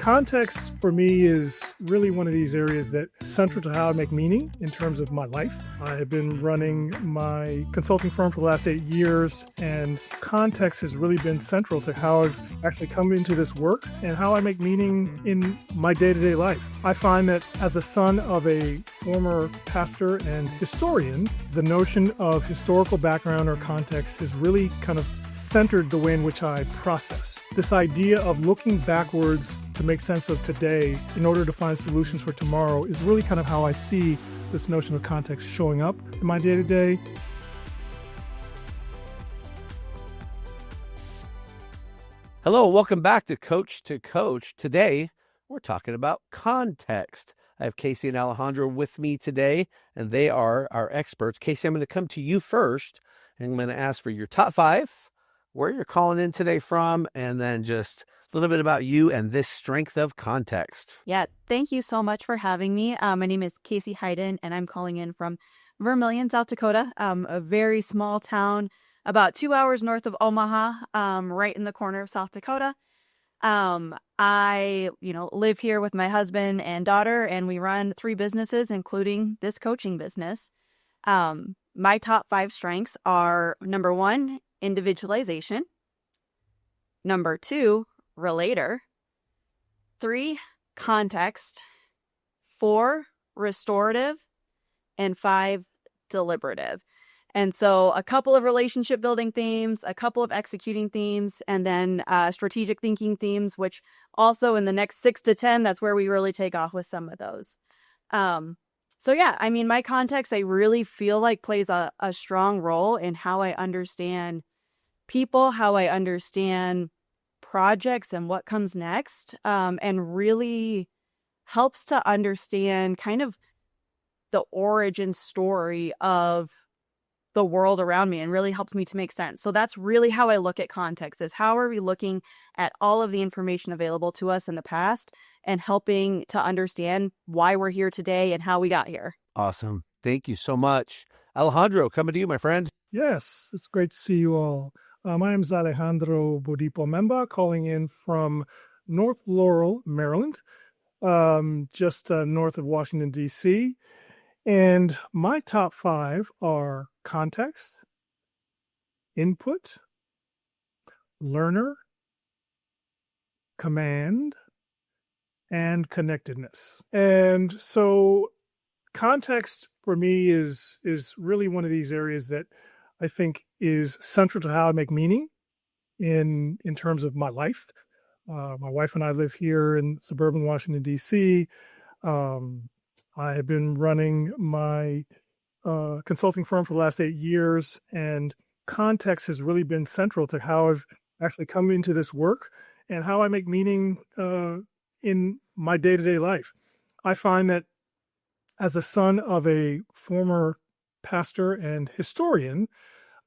Context for me is really one of these areas that is central to how I make meaning in terms of my life. I have been running my consulting firm for the last 8 years, and context has really been central to how I've actually come into this work and how I make meaning in my day-to-day life. I find that as a son of a former pastor and historian, the notion of historical background or context has really kind of centered the way in which I process. This idea of looking backwards to make sense of today in order to find solutions for tomorrow is really kind of how I see this notion of context showing up in my day-to-day. Hello, welcome back to Coach to Coach. Today, we're talking about context. I have Kasie and Alejandro with me today, and they are our experts. Kasie, I'm going to come to you first, and I'm going to ask for your top 5, where you're calling in today from, and then just a little bit about you and this strength of context. Yeah, thank you so much for having me. My name is Kasie Hayden, and I'm calling in from Vermillion, South Dakota, a very small town about 2 hours north of Omaha, right in the corner of South Dakota. I live here with my husband and daughter, and we run 3 businesses, including this coaching business. My top 5 strengths are: number 1, individualization; number 2, relator; 3, context; 4, restorative; and 5, deliberative. And so a couple of relationship building themes, a couple of executing themes, and then strategic thinking themes, which also in the next 6 to 10, that's where we really take off with some of those. My context, I really feel like plays a strong role in how I understand people, how I understand projects and what comes next, and really helps to understand kind of the origin story of the world around me, and really helps me to make sense. So that's really how I look at context, is how are we looking at all of the information available to us in the past and helping to understand why we're here today and how we got here. Awesome. Thank you so much. Alejandro, coming to you, my friend. Yes, it's great to see you all. My name is Alejandro Bodipo-Memba, calling in from North Laurel, Maryland, just north of Washington, D.C., and my top 5 are context, input, learner, command, and connectedness. And so context for me is really one of these areas that I think is central to how I make meaning in terms of my life. My wife and I live here in suburban Washington, D.C. I have been running my consulting firm for the last 8 years, and context has really been central to how I've actually come into this work and how I make meaning in my day-to-day life. I find that as a son of a former pastor and historian,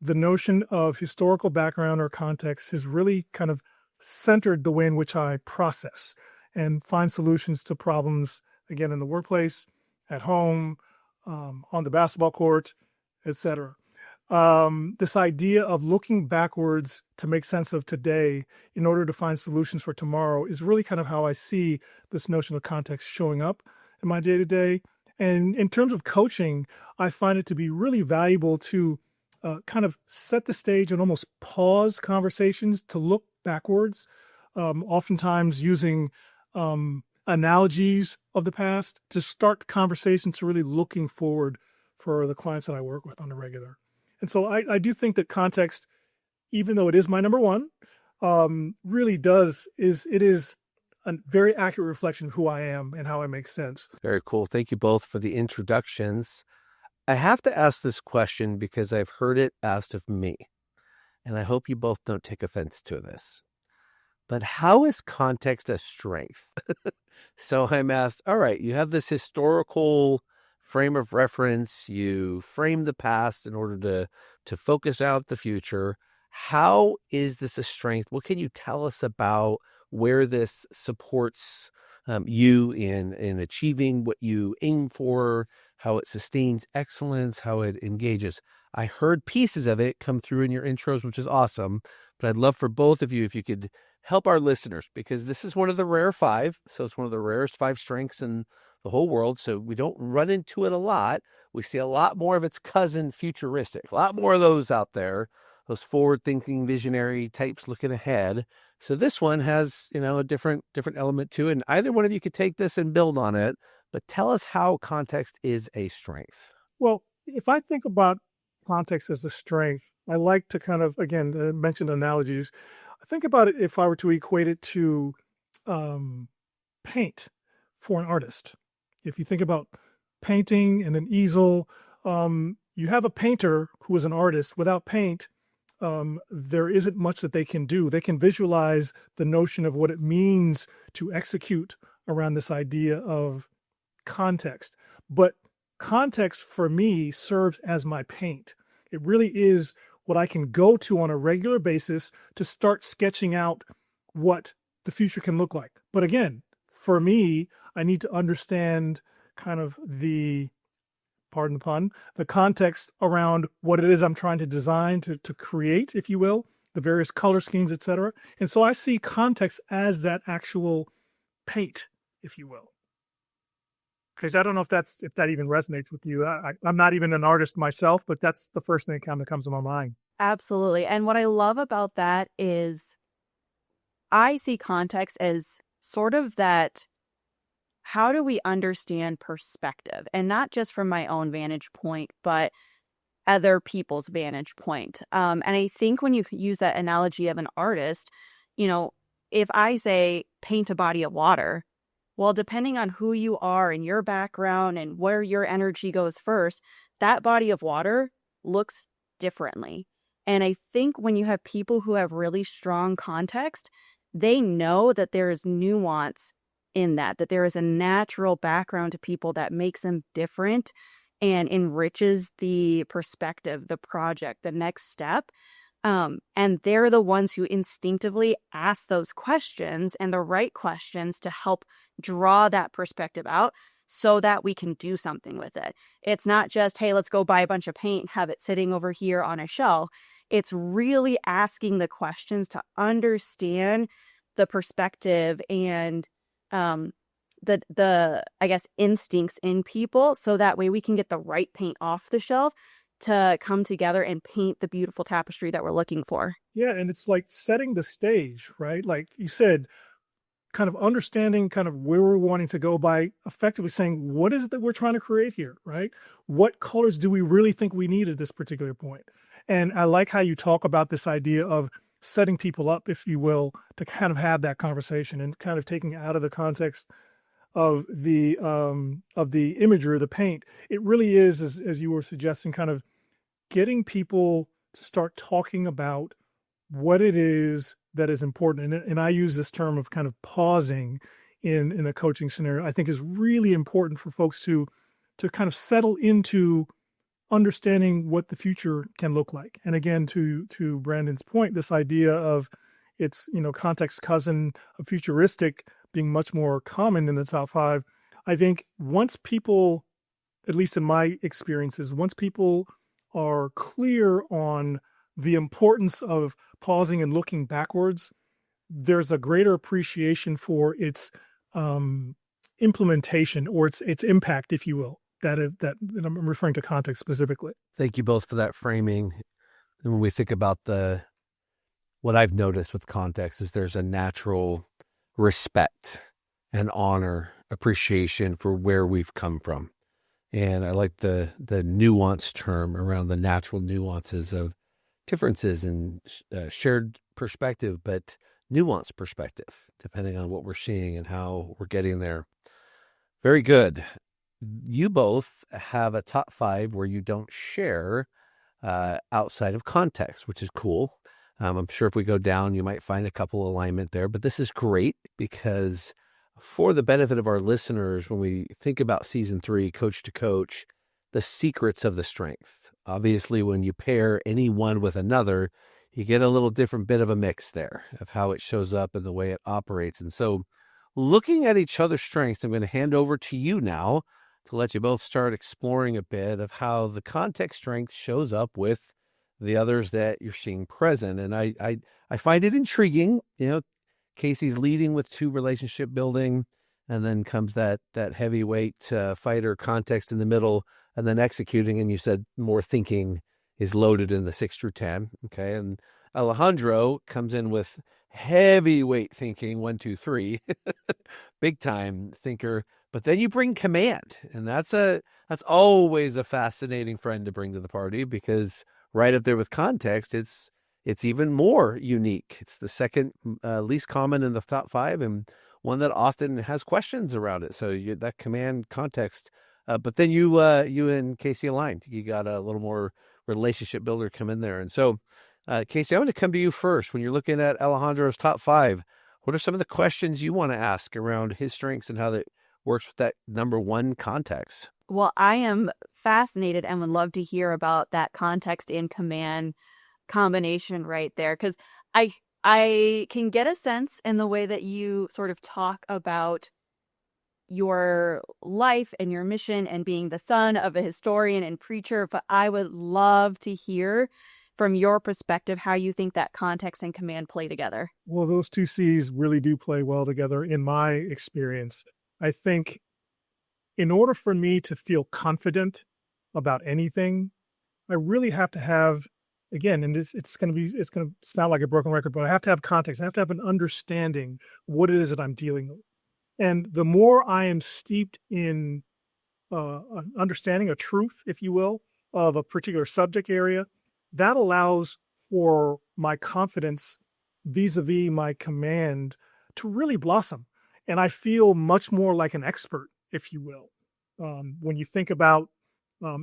the notion of historical background or context has really kind of centered the way in which I process and find solutions to problems, again, in the workplace, at home, on the basketball court, etc. This idea of looking backwards to make sense of today in order to find solutions for tomorrow is really kind of how I see this notion of context showing up in my day-to-day. And in terms of coaching, I find it to be really valuable to kind of set the stage and almost pause conversations to look backwards, oftentimes using analogies of the past to start conversations to really looking forward for the clients that I work with on a regular. And so I do think that context, even though it is my number 1, really is a very accurate reflection of who I am and how I make sense. Very cool. Thank you both for the introductions. I have to ask this question because I've heard it asked of me, and I hope you both don't take offense to this. But how is context a strength? So I'm asked, all right, you have this historical frame of reference. You frame the past in order to focus out the future. How is this a strength? What can you tell us about where this supports you in achieving what you aim for, how it sustains excellence, how it engages? I heard pieces of it come through in your intros, which is awesome, but I'd love for both of you, if you could help our listeners, because this is one of the rare five. So it's one of the rarest five strengths in the whole world. So we don't run into it a lot. We see a lot more of its cousin, futuristic, a lot more of those out there, those forward-thinking visionary types looking ahead. So this one has, a different element to it. And either one of you could take this and build on it, but tell us how context is a strength. Well, if I think about context as a strength, I like to kind of, again, mention analogies. I think about it if I were to equate it to paint for an artist. If you think about painting and an easel, you have a painter who is an artist. Without paint, there isn't much that they can do. They can visualize the notion of what it means to execute around this idea of context. But context for me serves as my paint. It really is what I can go to on a regular basis to start sketching out what the future can look like. But again, for me, I need to understand kind of pardon the pun, the context around what it is I'm trying to design, to create, if you will, the various color schemes, etc. And so I see context as that actual paint, if you will. Because I don't know if that even resonates with you. I'm not even an artist myself, but that's the first thing that kind of comes to my mind. Absolutely. And what I love about that is I see context as sort of that, how do we understand perspective? And not just from my own vantage point, but other people's vantage point. And I think when you use that analogy of an artist, if I say paint a body of water, well, depending on who you are and your background and where your energy goes first, that body of water looks differently. And I think when you have people who have really strong context, they know that there is nuance in that there is a natural background to people that makes them different and enriches the perspective, the project, the next step. And they're the ones who instinctively ask those questions and the right questions to help draw that perspective out so that we can do something with it. It's not just, hey, let's go buy a bunch of paint and have it sitting over here on a shelf. It's really asking the questions to understand the perspective and the I guess instincts in people, so that way we can get the right paint off the shelf to come together and paint the beautiful tapestry that we're looking for. Yeah, and it's like setting the stage, right? Like you said, kind of understanding kind of where we're wanting to go by effectively saying, what is it that we're trying to create here, right? What colors do we really think we need at this particular point? And I like how you talk about this idea of setting people up, if you will, to kind of have that conversation and kind of taking out of the context of the imagery or the paint. It really is, as you were suggesting, kind of getting people to start talking about what it is that is important. And I use this term of kind of pausing in a coaching scenario. I think is really important for folks to kind of settle into understanding what the future can look like. And again, to Brandon's point, this idea of it's, context cousin of futuristic being much more common in the top five. I think once people, at least in my experiences, once people are clear on the importance of pausing and looking backwards, there's a greater appreciation for its implementation or its impact, if you will. That I'm referring to context specifically. Thank you both for that framing. And when we think about what I've noticed with context is there's a natural respect and honor, appreciation for where we've come from. And I like the nuance term around the natural nuances of differences in shared perspective, but nuanced perspective, depending on what we're seeing and how we're getting there. Very good. You both have a top five where you don't share outside of context, which is cool. I'm sure if we go down, you might find a couple alignment there, but this is great because for the benefit of our listeners, when we think about season 3, coach to coach, the secrets of the strength. Obviously, when you pair any one with another, you get a little different bit of a mix there of how it shows up and the way it operates. And so looking at each other's strengths, I'm going to hand over to you now to let you both start exploring a bit of how the context strength shows up with the others that you're seeing present. And I find it intriguing, Kasie's leading with 2 relationship building, and then comes that heavyweight fighter context in the middle, and then executing. And you said more thinking is loaded in the 6 through 10. Okay, and Alejandro comes in with heavyweight thinking, 1, 2, 3, big time thinker. But then you bring command, and that's always a fascinating friend to bring to the party, because right up there with context, it's even more unique. It's the second least common in the top 5, and one that often has questions around it. So that command context. But then you and Kasie aligned. You got a little more relationship builder come in there. And so, Kasie, I want to come to you first. When you're looking at Alejandro's top 5, what are some of the questions you want to ask around his strengths and how that works with that number 1 context? Well, I am fascinated and would love to hear about that context and command combination right there, because I can get a sense in the way that you sort of talk about your life and your mission and being the son of a historian and preacher, but I would love to hear from your perspective how you think that context and command play together. Well, those 2 C's really do play well together in my experience. I think in order for me to feel confident about anything, I really have to have, again, and it's going to sound like a broken record, but I have to have context. I have to have an understanding what it is that I'm dealing with. And the more I am steeped in an understanding, a truth, if you will, of a particular subject area, that allows for my confidence vis-a-vis my command to really blossom. And I feel much more like an expert, if you will. When you think about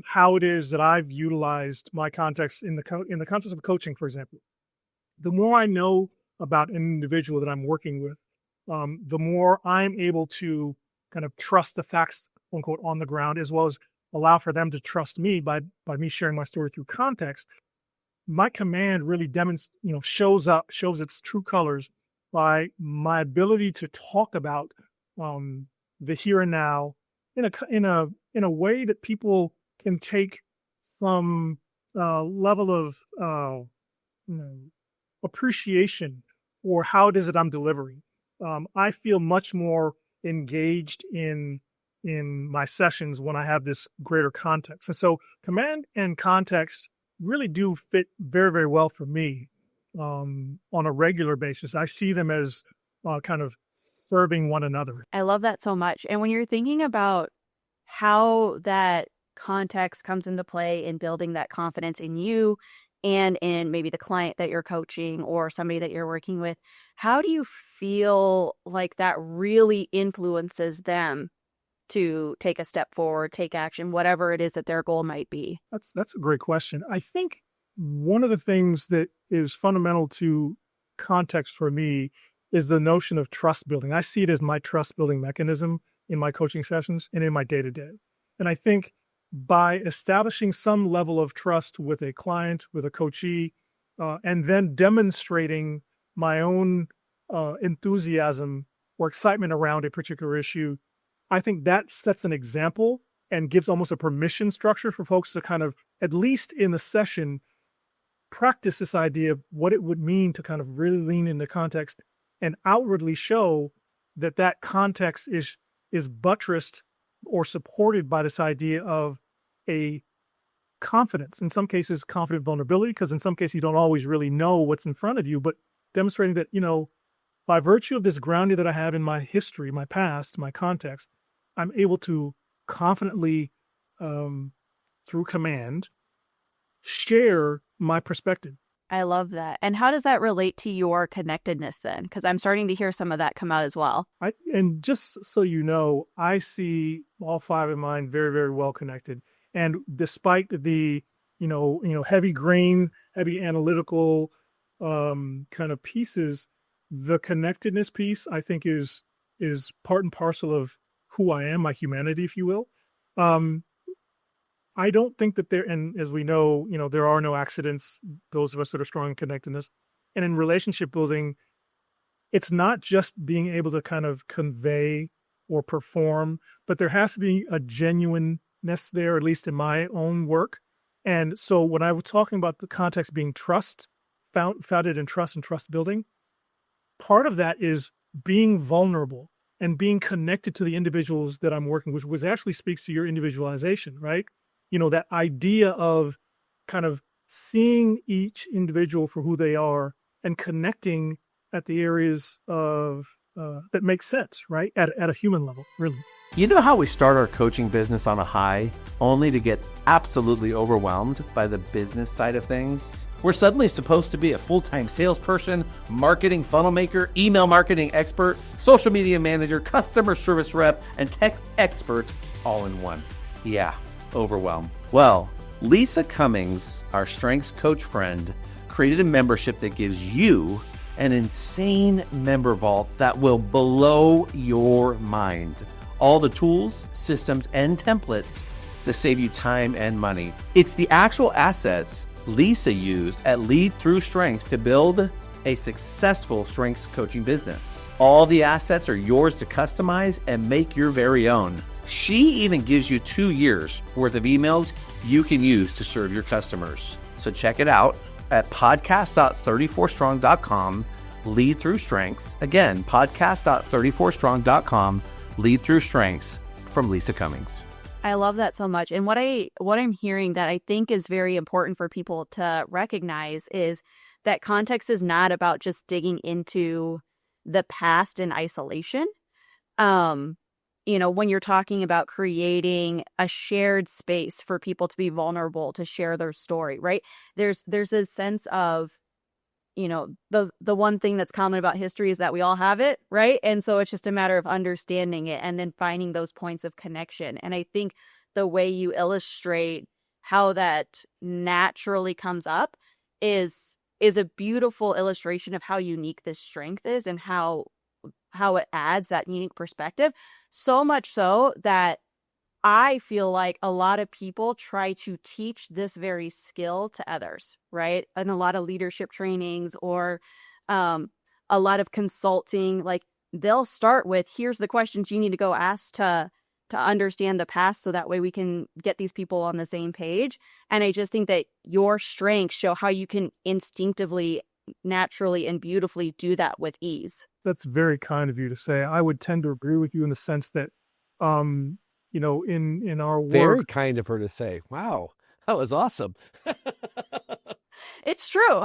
how it is that I've utilized my context in the context of coaching, for example, the more I know about an individual that I'm working with, the more I'm able to kind of trust the facts, quote unquote, on the ground, as well as allow for them to trust me by me sharing my story through context. My command really shows its true colors by my ability to talk about the here and now in a way that people can take some level of appreciation for how it is that I'm delivering. I feel much more engaged in my sessions when I have this greater context. And so command and context really do fit very, very well for me on a regular basis. I see them as kind of serving one another. I love that so much. And when you're thinking about how that context comes into play in building that confidence in you and in maybe the client that you're coaching or somebody that you're working with, how do you feel like that really influences them to take a step forward, take action, whatever it is that their goal might be? That's a great question. I think one of the things that is fundamental to context for me is the notion of trust building. I see it as my trust building mechanism in my coaching sessions and in my day-to-day. And I think by establishing some level of trust with a client, with a coachee, and then demonstrating my own enthusiasm or excitement around a particular issue, I think that sets an example and gives almost a permission structure for folks to kind of, at least in the session, practice this idea of what it would mean to kind of really lean into context and outwardly show that that context is buttressed or supported by this idea of a confidence, in some cases confident vulnerability, because in some cases you don't always really know what's in front of you, but demonstrating that, by virtue of this grounding that I have in my history, my past, my context, I'm able to confidently, through command, share my perspective. I love that. And how does that relate to your connectedness then? Because I'm starting to hear some of that come out as well. And just so you know, I see all 5 of mine very, very well connected. And despite the, heavy grain, heavy analytical kind of pieces, the connectedness piece, I think, is part and parcel of who I am, my humanity, if you will. I don't think that and as we know, there are no accidents, those of us that are strong in connectedness. And in relationship building, it's not just being able to kind of convey or perform, but there has to be a genuineness there, at least in my own work. And so when I was talking about the context being trust, founded in trust and trust building, part of that is being vulnerable and being connected to the individuals that I'm working with, which actually speaks to your individualization, right? That idea of kind of seeing each individual for who they are and connecting at the areas of that make sense, right? At a human level, really. You know how we start our coaching business on a high, only to get absolutely overwhelmed by the business side of things? We're suddenly supposed to be a full-time salesperson, marketing funnel maker, email marketing expert, social media manager, customer service rep, and tech expert all in one. Yeah, overwhelmed. Well, Lisa Cummings, our strengths coach friend, created a membership that gives you an insane member vault that will blow your mind. All the tools, systems, and templates to save you time and money. It's the actual assets Lisa used at Lead Through Strengths to build a successful strengths coaching business. All the assets are yours to customize and make your very own. She even gives you 2 years worth of emails you can use to serve your customers. So check it out at podcast.34strong.com, Lead Through Strengths. Again, podcast.34strong.com, Lead Through Strengths from Lisa Cummings. I love that so much. And what I'm hearing that I think is very important for people to recognize is that context is not about just digging into the past in isolation. When you're talking about creating a shared space for people to be vulnerable, to share their story, right? There's a sense of, the one thing that's common about history is that we all have it, right? And so it's just a matter of understanding it and then finding those points of connection. And I think the way you illustrate how that naturally comes up is a beautiful illustration of how unique this strength is and how it adds that unique perspective. So much so that I feel like a lot of people try to teach this very skill to others, right? And a lot of leadership trainings or a lot of consulting, like they'll start with, here's the questions you need to go ask to understand the past so that way we can get these people on the same page. And I just think that your strengths show how you can instinctively, naturally, and beautifully do that with ease. That's very kind of you to say. I would tend to agree with you in the sense that in our work. Very kind of her to say. Wow, that was awesome. It's true.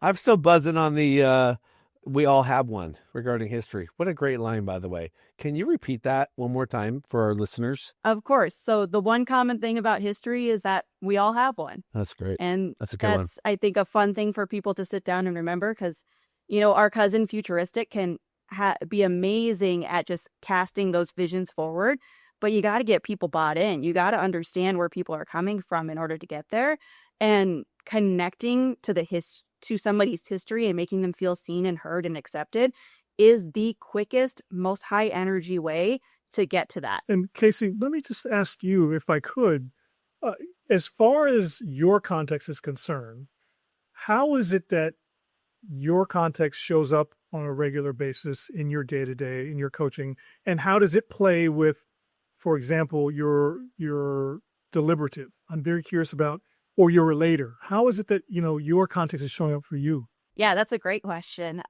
I'm still buzzing on the we all have one regarding history. What a great line, by the way. Can you repeat that one more time for our listeners? Of course. So the one common thing about history is that we all have one. That's great. And that's a good one. I think, a fun thing for people to sit down and remember, because, our cousin Futuristic can be amazing at just casting those visions forward, but you got to get people bought in. You got to understand where people are coming from in order to get there, and connecting to to somebody's history and making them feel seen and heard and accepted is the quickest, most high energy way to get to that. And Kasie, let me just ask you, if I could, as far as your context is concerned, how is it that your context shows up on a regular basis in your day-to-day, in your coaching, and how does it play with, for example, your deliberative? I'm very curious about, or your relator. How is it that, your context is showing up for you? Yeah, that's a great question.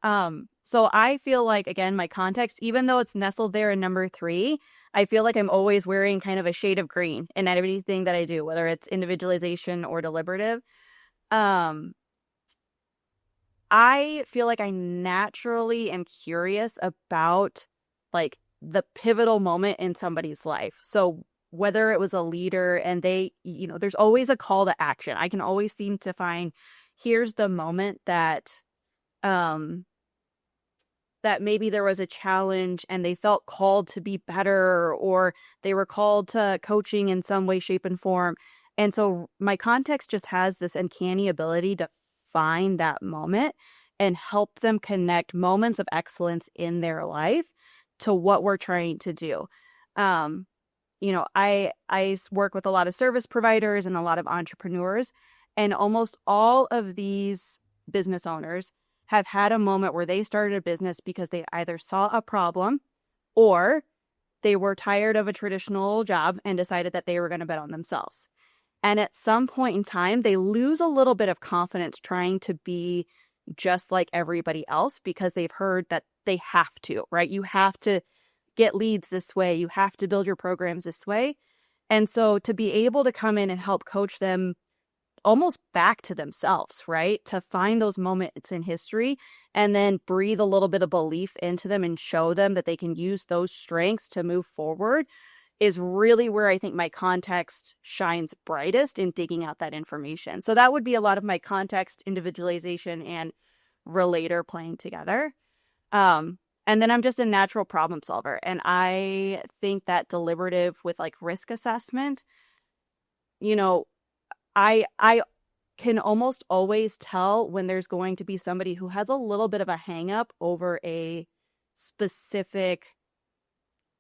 So I feel like, again, my context, even though it's nestled there in number 3, I feel like I'm always wearing kind of a shade of green in everything that I do, whether it's individualization or deliberative. I feel like I naturally am curious about like the pivotal moment in somebody's life. So whether it was a leader and they, there's always a call to action. I can always seem to find, here's the moment that maybe there was a challenge and they felt called to be better, or they were called to coaching in some way, shape, and form. And so my context just has this uncanny ability to find that moment and help them connect moments of excellence in their life to what we're trying to do. I work with a lot of service providers and a lot of entrepreneurs, and almost all of these business owners have had a moment where they started a business because they either saw a problem or they were tired of a traditional job and decided that they were going to bet on themselves. And at some point in time, they lose a little bit of confidence trying to be just like everybody else because they've heard that they have to, right? You have to get leads this way. You have to build your programs this way. And so to be able to come in and help coach them almost back to themselves, right? To find those moments in history and then breathe a little bit of belief into them and show them that they can use those strengths to move forward is really where I think my context shines brightest in digging out that information. So that would be a lot of my context, individualization, and relator playing together. And then I'm just a natural problem solver. And I think that deliberative with like risk assessment, you know, I can almost always tell when there's going to be somebody who has a little bit of a hang up over a specific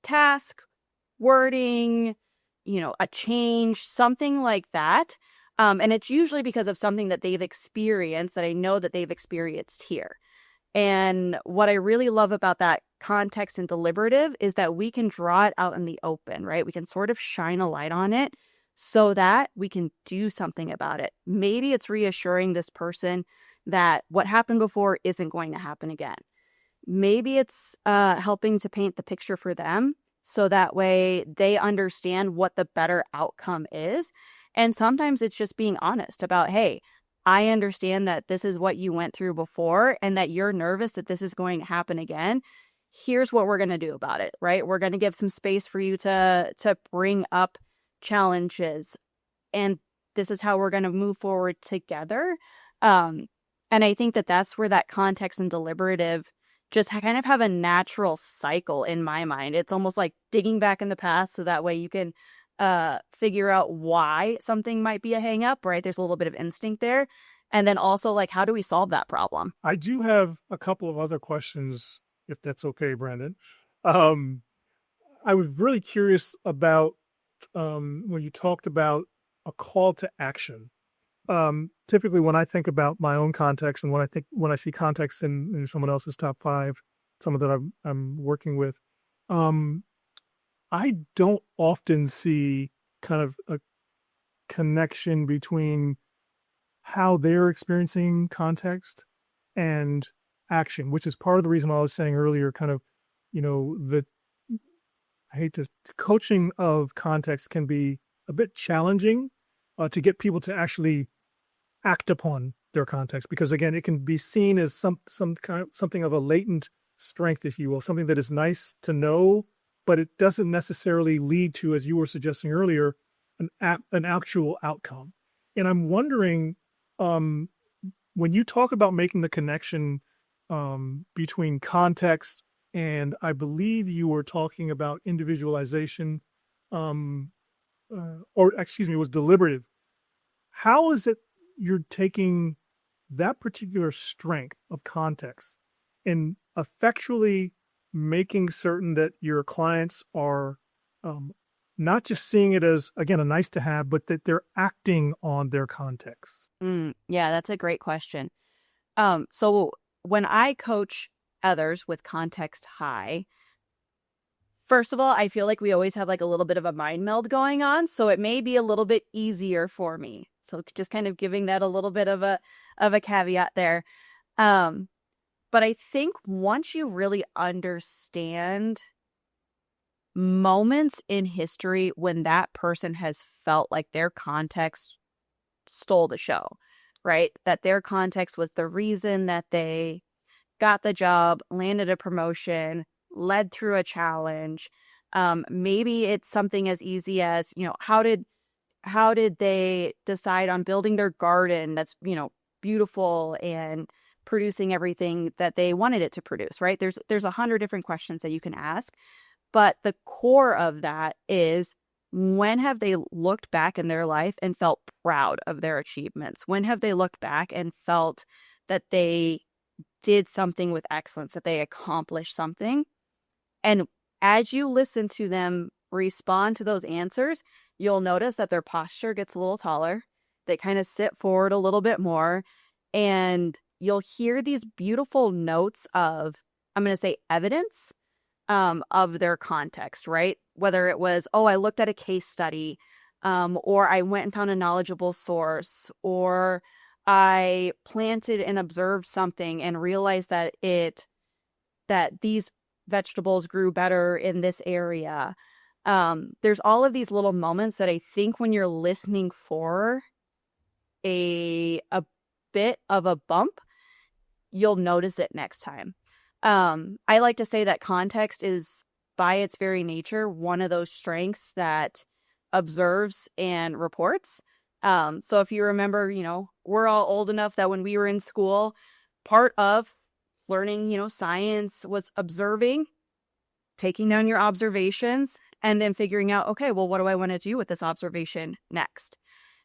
task, wording, a change, something like that. And it's usually because of something that they've experienced that I know that they've experienced here. And what I really love about that context and deliberative is that we can draw it out in the open, right? We can sort of shine a light on it so that we can do something about it. Maybe it's reassuring this person that what happened before isn't going to happen again. Maybe it's helping to paint the picture for them so that way they understand what the better outcome is. And sometimes it's just being honest about, hey, I understand that this is what you went through before and that you're nervous that this is going to happen again. Here's what we're going to do about it, right? We're going to give some space for you to bring up challenges. And this is how we're going to move forward together. And I think that that's where that context and deliberative just kind of have a natural cycle in my mind. It's almost like digging back in the past so that way you can figure out why something might be a hang up, right? There's a little bit of instinct there. And then also like, how do we solve that problem? I do have a couple of other questions, if that's okay, Brandon. I was really curious about when you talked about a call to action. Typically when I think about my own context and when I see context in someone else's top 5, someone that I'm working with, I don't often see kind of a connection between how they're experiencing context and action, which is part of the reason why I was saying earlier, kind of, coaching of context can be a bit challenging to get people to actually act upon their context, because again, it can be seen as something of a latent strength, if you will, something that is nice to know, but it doesn't necessarily lead to, as you were suggesting earlier, an actual outcome. And I'm wondering, when you talk about making the connection between context and I believe you were talking about individualization, it was deliberative. How is it you're taking that particular strength of context and effectually making certain that your clients are not just seeing it as, again, a nice to have, but that they're acting on their context? Yeah, that's a great question. So when I coach others with context high, first of all, I feel like we always have like a little bit of a mind meld going on, so it may be a little bit easier for me. So just kind of giving that a little bit of a caveat there. But I think once you really understand moments in history when that person has felt like their context stole the show, right? That their context was the reason that they got the job, landed a promotion, led through a challenge. Maybe it's something as easy as, how did they decide on building their garden that's, beautiful and producing everything that they wanted it to produce, right? There's 100 different questions that you can ask. But the core of that is, when have they looked back in their life and felt proud of their achievements? When have they looked back and felt that they did something with excellence, that they accomplished something? And as you listen to them respond to those answers, you'll notice that their posture gets a little taller. They kind of sit forward a little bit more, and you'll hear these beautiful notes of, I'm going to say, evidence of their context, right? Whether it was, I looked at a case study, or I went and found a knowledgeable source, or I planted and observed something and realized that these vegetables grew better in this area. There's all of these little moments that I think when you're listening for a bit of a bump, you'll notice it next time. I like to say that context is, by its very nature, one of those strengths that observes and reports. So if you remember, we're all old enough that when we were in school, part of learning, science was observing, taking down your observations, and then figuring out, okay, well, what do I want to do with this observation next?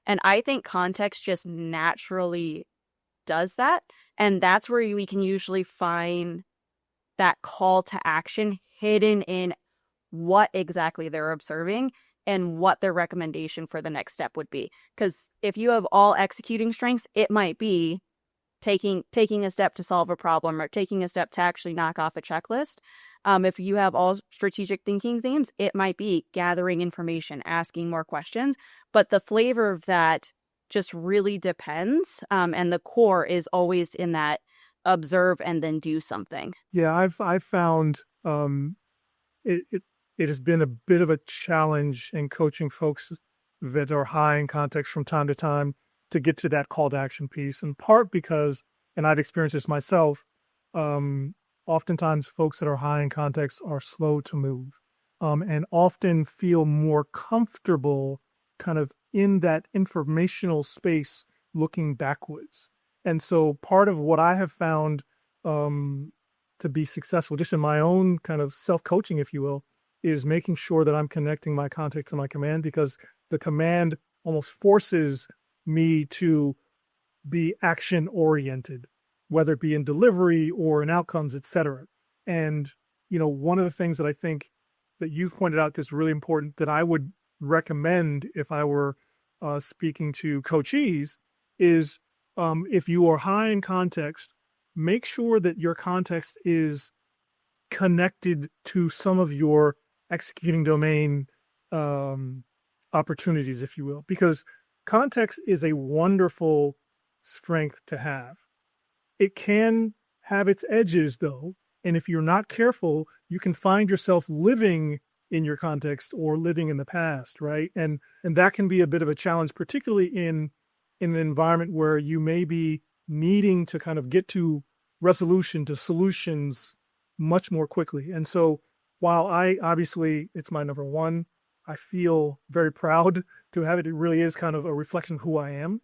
And I think context just naturally does that. And that's where we can usually find that call to action hidden in what exactly they're observing and what their recommendation for the next step would be. Because if you have all executing strengths, it might be taking a step to solve a problem or taking a step to actually knock off a checklist. If you have all strategic thinking themes, it might be gathering information, asking more questions. But the flavor of that just really depends. And the core is always in that observe and then do something. Yeah, I've found it has been a bit of a challenge in coaching folks that are high in context from time to time to get to that call to action piece, in part because, and I've experienced this myself, oftentimes folks that are high in context are slow to move, and often feel more comfortable kind of in that informational space looking backwards. And so part of what I have found to be successful, just in my own kind of self-coaching, if you will, is making sure that I'm connecting my context to my command, because the command almost forces me to be action-oriented, whether it be in delivery or in outcomes, et cetera. And, one of the things that I think that you've pointed out that's really important that I would recommend if I were speaking to coachees is if you are high in context, make sure that your context is connected to some of your executing domain opportunities, if you will, because context is a wonderful strength to have. It can have its edges, though, and if you're not careful, you can find yourself living in your context or living in the past, right? And that can be a bit of a challenge, particularly in an environment where you may be needing to kind of get to resolution, to solutions much more quickly. And so while it's my number one, I feel very proud to have it. It really is kind of a reflection of who I am.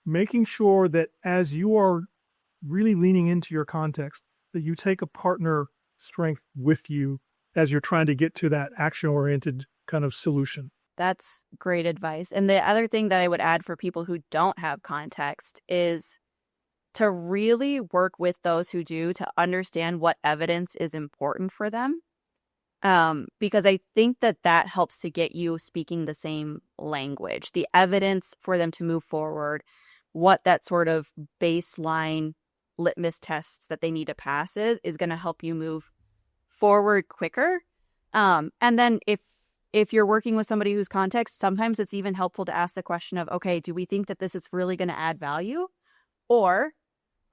Making sure that as you are really leaning into your context, that you take a partner strength with you as you're trying to get to that action-oriented kind of solution. That's great advice. And the other thing that I would add for people who don't have context is to really work with those who do to understand what evidence is important for them. Because I think that helps to get you speaking the same language, the evidence for them to move forward, what that sort of baseline litmus test that they need to pass is going to help you move forward quicker. And then if you're working with somebody who's context, sometimes it's even helpful to ask the question of, okay, do we think that this is really going to add value? Or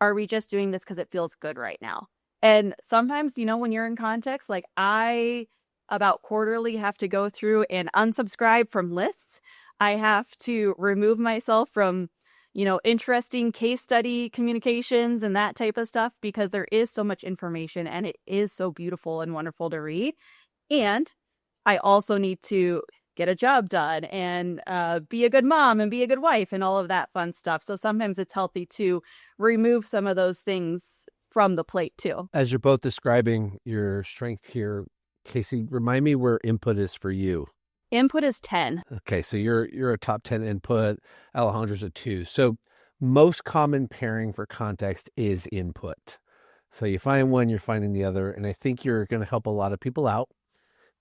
are we just doing this because it feels good right now? And sometimes, when you're in context, like I about quarterly have to go through and unsubscribe from lists. I have to remove myself from, interesting case study communications and that type of stuff, because there is so much information and it is so beautiful and wonderful to read. And I also need to get a job done and be a good mom and be a good wife and all of that fun stuff. So sometimes it's healthy to remove some of those things from the plate too. As you're both describing your strength here, Kasie, remind me where input is for you. Input is 10. Okay, so you're a top 10 input. Alejandro's a 2. So most common pairing for context is input. So you find one, you're finding the other. And I think you're going to help a lot of people out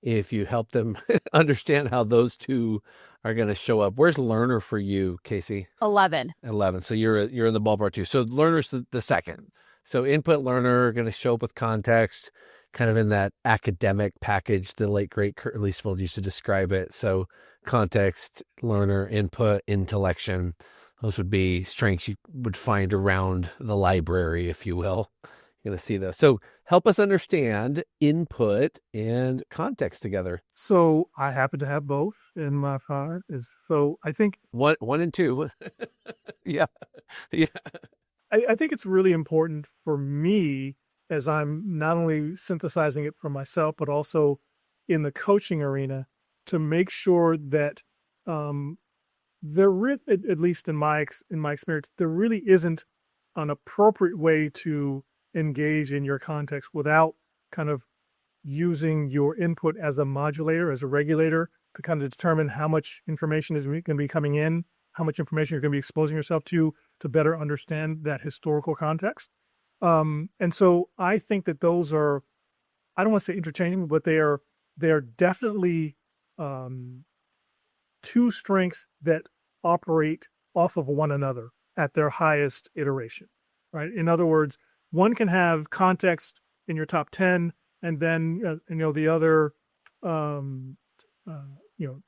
if you help them understand how those two are going to show up. Where's learner for you, Kasie? 11. So you're in the ballpark too. So learner's the second. So input, learner, going to show up with context, kind of in that academic package the late great Kurt Leesfeld used to describe it. So context, learner, input, intellection. Those would be strengths you would find around the library, if you will. You're going to see those. So help us understand input and context together. So I happen to have both in my five. So I think one and two. Yeah. I think it's really important for me, as I'm not only synthesizing it for myself, but also in the coaching arena, to make sure that at least in my experience, there really isn't an appropriate way to engage in your context without kind of using your input as a modulator, as a regulator, to kind of determine how much information is going to be coming in, how much information you're going to be exposing yourself to better understand that historical context. And so I think that those are, I don't want to say interchangeable, but they are definitely two strengths that operate off of one another at their highest iteration, right? In other words, one can have context in your top 10, and then the other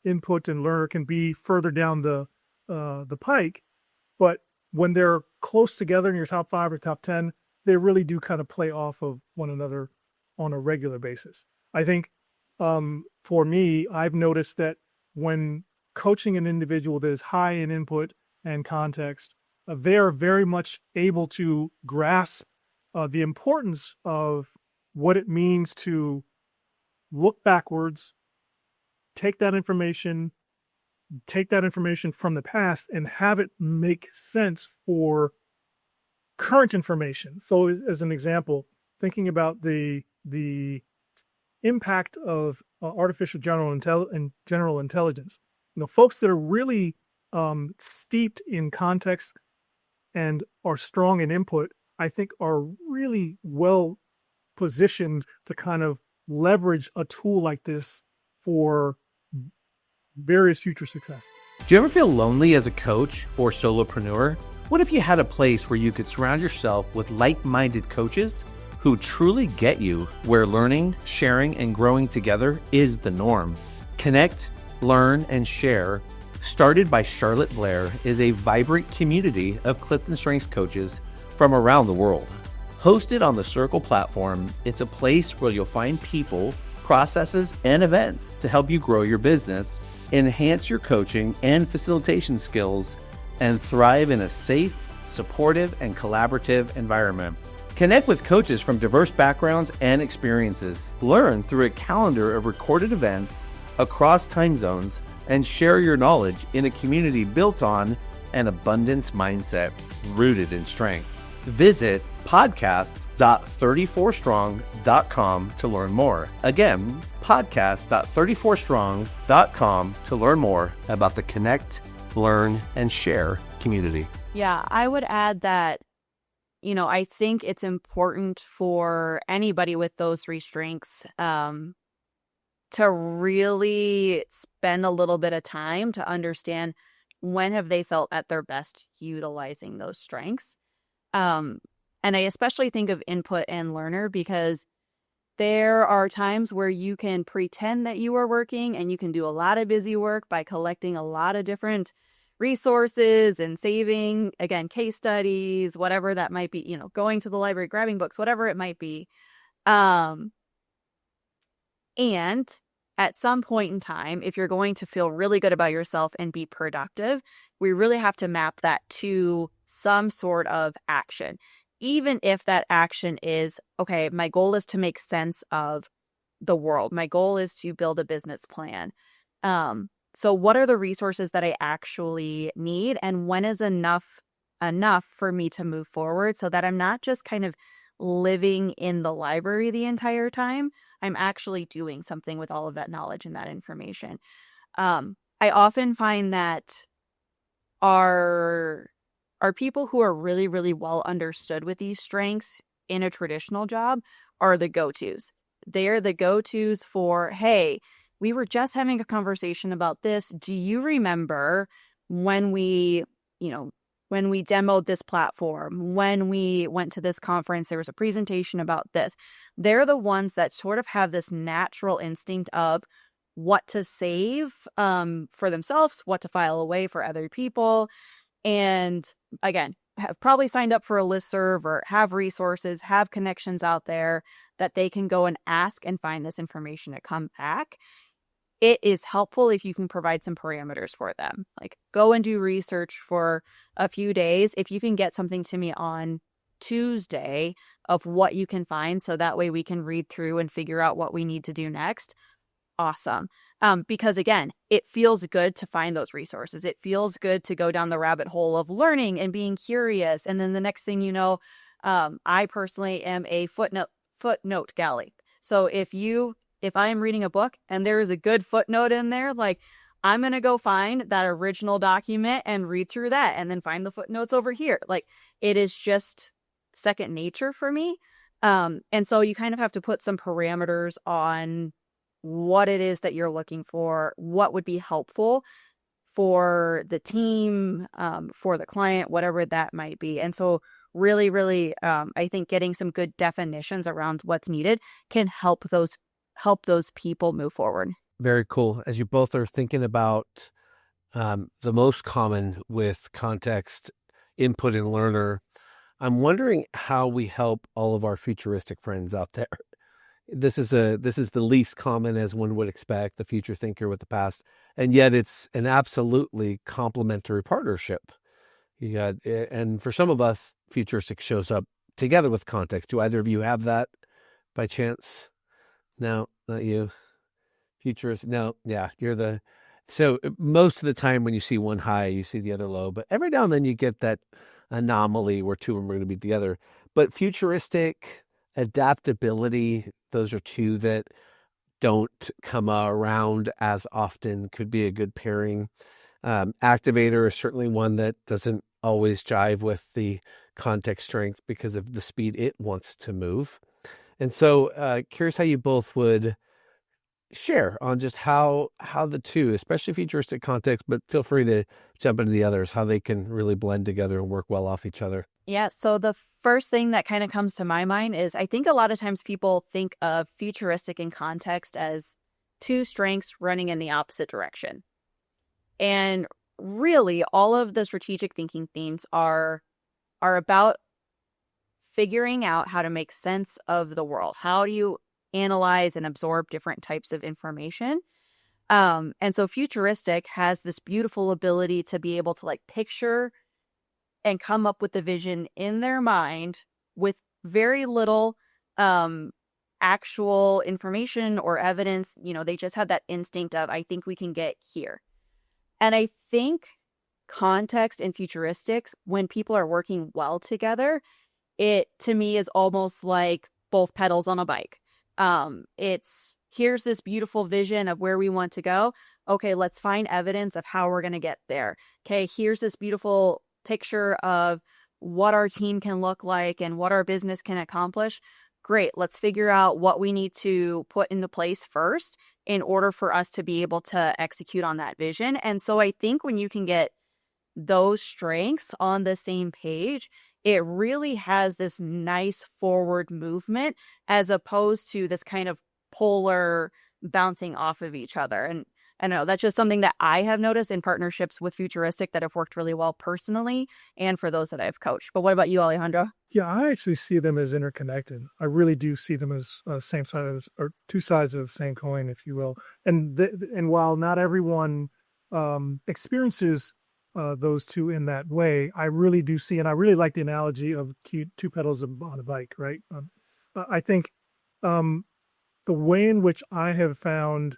input and learner can be further down the pike. But when they're close together in your top 5 or top 10, they really do kind of play off of one another on a regular basis. I think for me, I've noticed that when coaching an individual that is high in input and context, they are very much able to grasp the importance of what it means to look backwards, take that information from the past and have it make sense for current information. So as an example, thinking about the impact of artificial general intelligence, folks that are really steeped in context and are strong in input, I think are really well positioned to kind of leverage a tool like this for various future successes. Do you ever feel lonely as a coach or solopreneur? What if you had a place where you could surround yourself with like-minded coaches who truly get you, where learning, sharing, and growing together is the norm? Connect, Learn, and Share, started by Charlotte Blair, is a vibrant community of Clifton Strengths coaches from around the world. Hosted on the Circle platform, it's a place where you'll find people, processes, and events to help you grow your business, enhance your coaching and facilitation skills, and thrive in a safe, supportive, and collaborative environment. Connect with coaches from diverse backgrounds and experiences. Learn through a calendar of recorded events across time zones, and share your knowledge in a community built on an abundance mindset rooted in strengths. Visit podcast.34strong.com to learn more. Again, podcast.34strong.com to learn more about the Connect, Learn, and Share community. Yeah, I would add that, I think it's important for anybody with those three strengths to really spend a little bit of time to understand when have they felt at their best utilizing those strengths. And I especially think of input and learner because there are times where you can pretend that you are working and you can do a lot of busy work by collecting a lot of different resources and saving, again, case studies, whatever that might be, going to the library, grabbing books, whatever it might be. And at some point in time, if you're going to feel really good about yourself and be productive, we really have to map that to some sort of action. Even if that action is, okay, my goal is to make sense of the world. My goal is to build a business plan. So what are the resources that I actually need? And when is enough for me to move forward so that I'm not just kind of living in the library the entire time? I'm actually doing something with all of that knowledge and that information. I often find that our people who are really, really well understood with these strengths in a traditional job are the go-tos. They're the go-tos for, hey, we were just having a conversation about this. Do you remember when we demoed this platform, when we went to this conference, there was a presentation about this? They're the ones that sort of have this natural instinct of what to save for themselves, what to file away for other people. And again, have probably signed up for a listserv or have resources, have connections out there that they can go and ask and find this information to come back. It is helpful if you can provide some parameters for them. Like, go and do research for a few days. If you can get something to me on Tuesday of what you can find, so that way we can read through and figure out what we need to do next. Awesome. Because again, it feels good to find those resources. It feels good to go down the rabbit hole of learning and being curious. And then the next thing you know, I personally am a footnote galley. So if I am reading a book and there is a good footnote in there, like, I'm going to go find that original document and read through that and then find the footnotes over here. Like, it is just second nature for me. And so you kind of have to put some parameters on what it is that you're looking for, what would be helpful for the team, for the client, whatever that might be. And so really, really, I think getting some good definitions around what's needed can help those people move forward. Very cool. As you both are thinking about the most common with context, input, and learner, I'm wondering how we help all of our futuristic friends out there. This is the least common, as one would expect, the future thinker with the past, and yet it's an absolutely complementary partnership. And for some of us, futuristic shows up together with context. Do either of you have that by chance? No, not you. Futurist, no, yeah, so most of the time when you see one high, you see the other low, but every now and then you get that anomaly where two of them are going to be together. But futuristic, adaptability, those are two that don't come around as often, could be a good pairing. Activator is certainly one that doesn't always jive with the context strength because of the speed it wants to move. And so curious how you both would share on just how the two, especially futuristic context, but feel free to jump into the others, how they can really blend together and work well off each other. Yeah. So the first thing that kind of comes to my mind is, I think a lot of times people think of futuristic in context as two strengths running in the opposite direction. And really, all of the strategic thinking themes are about figuring out how to make sense of the world. How do you analyze and absorb different types of information? And so futuristic has this beautiful ability to be able to, like, picture and come up with the vision in their mind with very little actual information or evidence. They just have that instinct of, I think we can get here. And I think context and futuristics, when people are working well together, it to me is almost like both pedals on a bike. It's, here's this beautiful vision of where we want to go. Okay, let's find evidence of how we're going to get there. Okay, here's this beautiful picture of what our team can look like and what our business can accomplish. Great, let's figure out what we need to put into place first in order for us to be able to execute on that vision. And so I think when you can get those strengths on the same page, it really has this nice forward movement, as opposed to this kind of polar bouncing off of each other. And I know that's just something that I have noticed in partnerships with futuristic that have worked really well personally and for those that I've coached. But what about you, Alejandro? Yeah, I actually see them as interconnected. I really do see them as same side or two sides of the same coin, if you will. And while not everyone experiences those two in that way, I really do see, and I really like the analogy of two pedals on a bike, right? I think the way in which I have found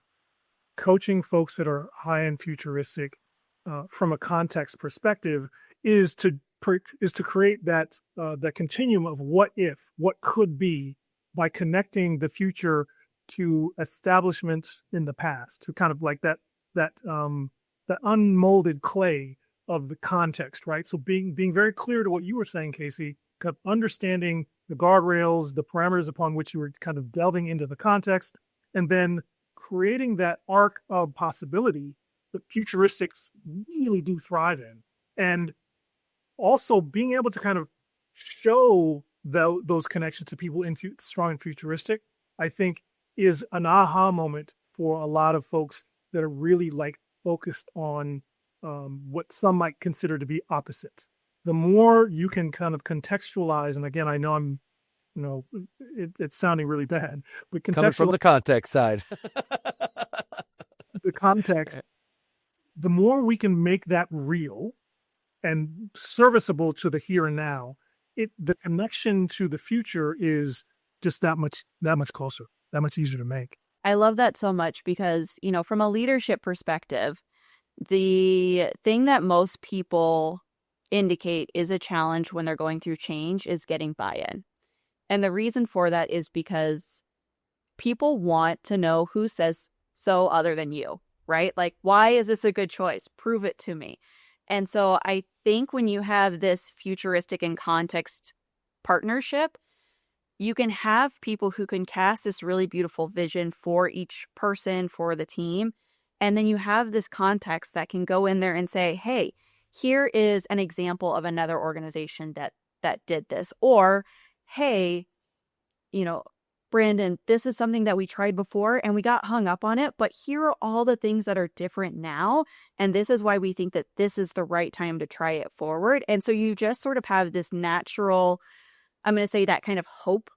coaching folks that are high and futuristic from a context perspective is to create that continuum of what if, what could be, by connecting the future to establishments in the past, to kind of like that unmolded clay of the context, right? So being very clear to what you were saying, Kasie, kind of understanding the guardrails, the parameters upon which you were kind of delving into the context, and then creating that arc of possibility that futuristics really do thrive in. And also being able to kind of show those connections to people in strong and futuristic, I think, is an aha moment for a lot of folks that are really like focused on what some might consider to be opposite. The more you can kind of contextualize, and again, I know I'm, it's sounding really bad, but Coming from contextualize the context side. the context, the more we can make that real and serviceable to the here and now, the connection to the future is just that much closer, that much easier to make. I love that so much because, from a leadership perspective, the thing that most people indicate is a challenge when they're going through change is getting buy-in. And the reason for that is because people want to know who says so other than you, right? Like, why is this a good choice? Prove it to me. And so I think when you have this futuristic and context partnership, you can have people who can cast this really beautiful vision for each person, for the team. And then you have this context that can go in there and say, hey, here is an example of another organization that did this. Or, hey, Brandon, this is something that we tried before and we got hung up on it, but here are all the things that are different now. And this is why we think that this is the right time to try it forward. And so you just sort of have this natural, I'm going to say, that kind of hope,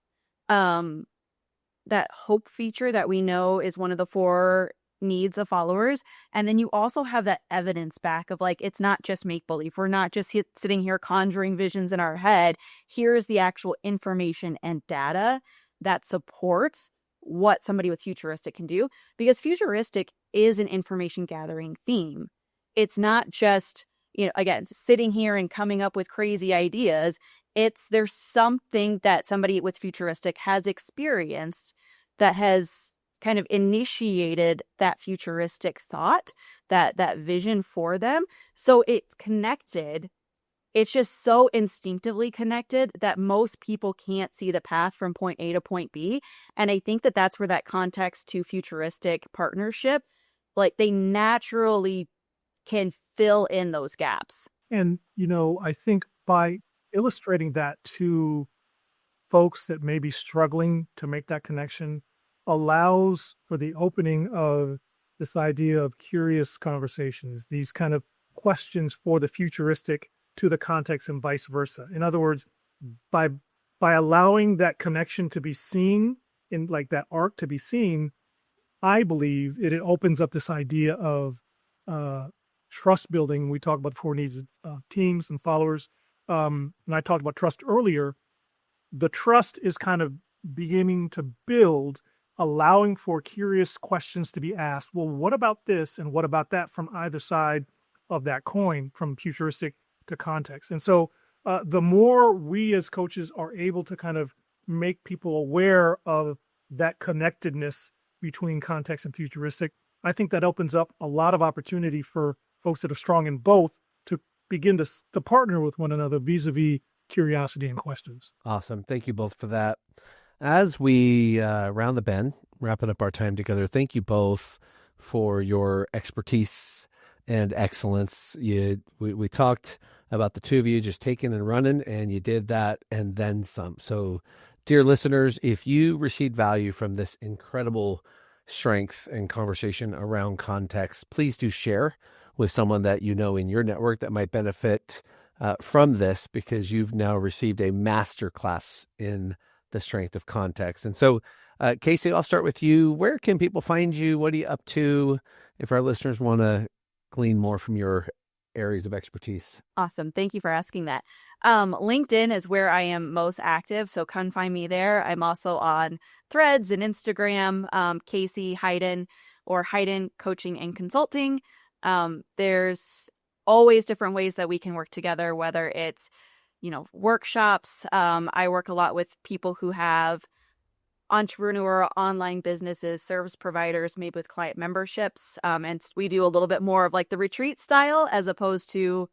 that hope feature that we know is one of the 4 needs of followers. And then you also have that evidence back of like, it's not just make believe. We're not just sitting here conjuring visions in our head. Here's the actual information and data that supports what somebody with futuristic can do, because futuristic is an information gathering theme. It's not just, again, sitting here and coming up with crazy ideas. There's something that somebody with futuristic has experienced that has kind of initiated that futuristic thought, that vision for them. So it's connected. It's just so instinctively connected that most people can't see the path from point A to point B. And I think that that's where that context to futuristic partnership, like they naturally can fill in those gaps. And, I think by illustrating that to folks that may be struggling to make that connection allows for the opening of this idea of curious conversations, these kind of questions for the futuristic to the context and vice versa. In other words, by allowing that connection to be seen, in like that arc to be seen, I believe it opens up this idea of trust building. We talk about the 4 needs of teams and followers. And I talked about trust earlier. The trust is kind of beginning to build, allowing for curious questions to be asked. Well, what about this and what about that from either side of that coin, from futuristic to context? And so the more we as coaches are able to kind of make people aware of that connectedness between context and futuristic, I think that opens up a lot of opportunity for folks that are strong in both to begin to partner with one another vis-a-vis curiosity and questions. Awesome. Thank you both for that. As we round the bend, wrapping up our time together, thank you both for your expertise and excellence. We talked about the 2 of you just taking and running, and you did that and then some. So, dear listeners, if you received value from this incredible strength and conversation around context, please do share with someone that you know in your network that might benefit from this, because you've now received a masterclass in the strength of context. And so, Kasie, I'll start with you. Where can people find you? What are you up to if our listeners want to glean more from your areas of expertise? Awesome. Thank you for asking that. LinkedIn is where I am most active, so come find me there. I'm also on Threads and Instagram, Kasie Hayden, or Hayden Coaching and Consulting. There's always different ways that we can work together, whether it's, workshops. I work a lot with people who have entrepreneur online businesses, service providers, maybe with client memberships. And we do a little bit more of like the retreat style as opposed to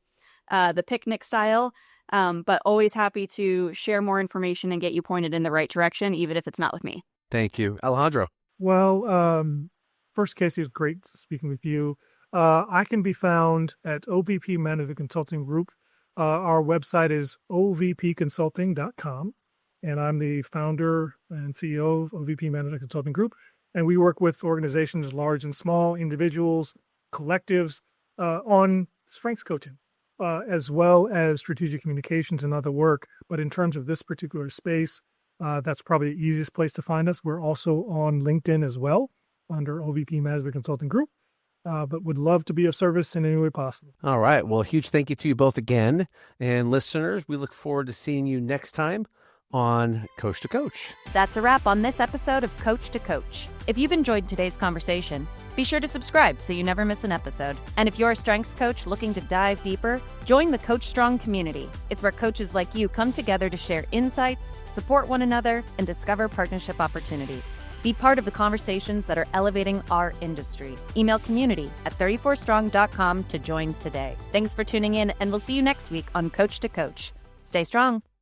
the picnic style. But always happy to share more information and get you pointed in the right direction, even if it's not with me. Thank you. Alejandro. Well, first, Kasie, it's great speaking with you. I can be found at OVP Management Consulting Group. Our website is ovpconsulting.com, and I'm the founder and CEO of OVP Management Consulting Group. And we work with organizations large and small, individuals, collectives, on strengths coaching, as well as strategic communications and other work. But in terms of this particular space, that's probably the easiest place to find us. We're also on LinkedIn as well under OVP Management Consulting Group, but would love to be of service in any way possible. All right. Well, huge thank you to you both again. And listeners, we look forward to seeing you next time on Coach to Coach. That's a wrap on this episode of Coach to Coach. If you've enjoyed today's conversation, be sure to subscribe so you never miss an episode. And if you're a strengths coach looking to dive deeper, join the Coach Strong community. It's where coaches like you come together to share insights, support one another, and discover partnership opportunities. Be part of the conversations that are elevating our industry. Email community@34strong.com to join today. Thanks for tuning in, and we'll see you next week on Coach to Coach. Stay strong.